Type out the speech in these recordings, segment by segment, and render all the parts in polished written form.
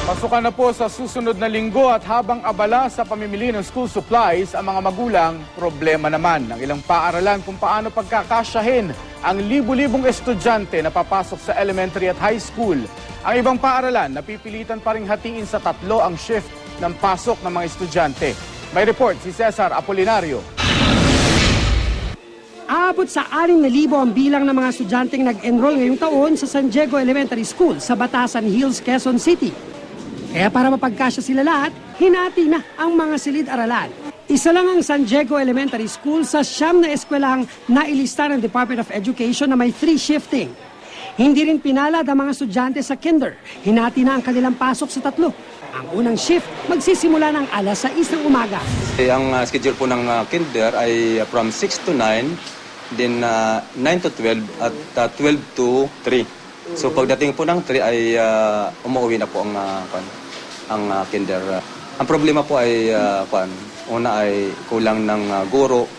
Pasukan na po sa susunod na linggo at habang abala sa pamimili ng school supplies, ang mga magulang, problema naman ng ilang paaralan kung paano pagkakasyahin ang libu-libong estudyante na papasok sa elementary at high school. Ang ibang paaralan, napipilitan pa ring hatiin sa 3 ang shift ng pasok ng mga estudyante. May report si Cesar Apolinario. Aabot sa 6,000 ang bilang ng mga estudyanteng nag-enroll ngayong taon sa San Diego Elementary School sa Batasan Hills, Quezon City. Kaya para mapagkasya sila lahat, hinati na ang mga silid-aralan. Isa lang ang San Diego Elementary School sa 9 na eskwelahang nailista ng Department of Education na may 3 shifting. Hindi rin pinalad ang mga estudyante sa kinder. Hinati na ang kanilang pasok sa 3. Ang unang shift magsisimula ng alas 6 ng umaga. Ang schedule po ng kinder ay from 6 to 9, then 9 to 12 at 12 to 3. So pagdating po ng 3 ay umuwi na po ang kinder. Ang problema po ay una ay kulang ng guro.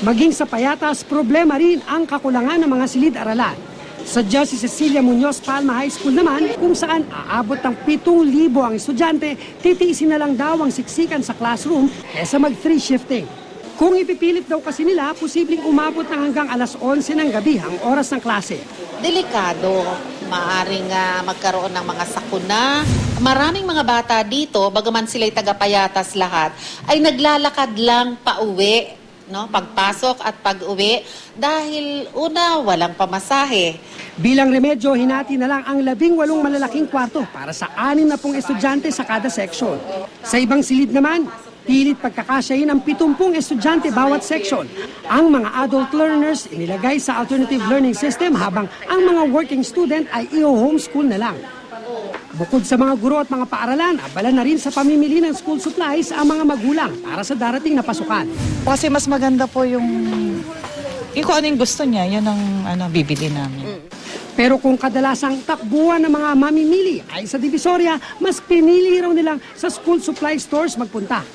Maging sa payatas, problema rin ang kakulangan ng mga silid-aralan. Sadya si Cecilia Muñoz Palma High School naman kung saan aabot ng 7,000 ang estudyante, titiisin na lang daw ang siksikan sa classroom kesa mag-3 shifting. Kung ipipilit daw kasi nila, posibleng umabot na hanggang alas 11 ng gabi ang oras ng klase. Delikado, maaring magkaroon ng mga sakuna. Maraming mga bata dito, bagaman sila'y tagapayatas lahat, ay naglalakad lang pauwi, no? Pagpasok at pag-uwi dahil una, walang pamasahe. Bilang remedyo, hinati na lang ang 18 malalaking kwarto para sa 60 estudyante sa kada section. Sa ibang silid naman, pilit pagkakasyahin ang 70 estudyante bawat section. Ang mga adult learners inilagay sa alternative learning system habang ang mga working student ay i-homeschool na lang. Bukod sa mga guro at mga paaralan, abala na rin sa pamimili ng school supplies ang mga magulang para sa darating na pasukan. Kasi mas maganda po yung kung ano yung gusto niya, yun ang bibili namin. Pero kung kadalasang takbuhan ng mga mamimili ay sa Divisoria, mas pinili raw nilang sa school supply stores magpunta.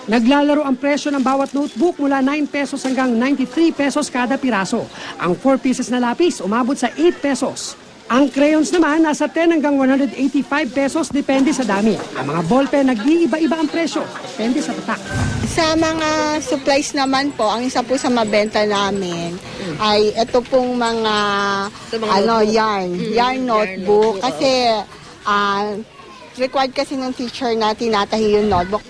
Naglalaro ang presyo ng bawat notebook mula 9 pesos hanggang 93 pesos kada piraso. Ang 4 pieces na lapis umabot sa 8 pesos. Ang crayons naman nasa 10 hanggang 185 pesos depende sa dami. Ang mga ballpen nag-iiba-iba ang presyo, depende sa tatak. Sa mga supplies naman po, ang isa po sa mabenta namin ay ito pong mga yarn notebook. Kasi required kasi ng teacher na tinatahi yung notebook.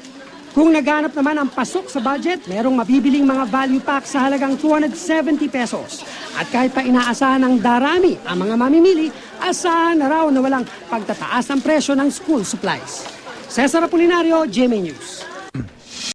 Kung naghanap naman ang pasok sa budget, merong mabibiling mga value pack sa halagang 270 pesos. At kahit pa inaasahan ng darami ang mga mamimili, asahan na raw na walang pagtataas ng presyo ng school supplies. Cesar Apolinario, GMA News.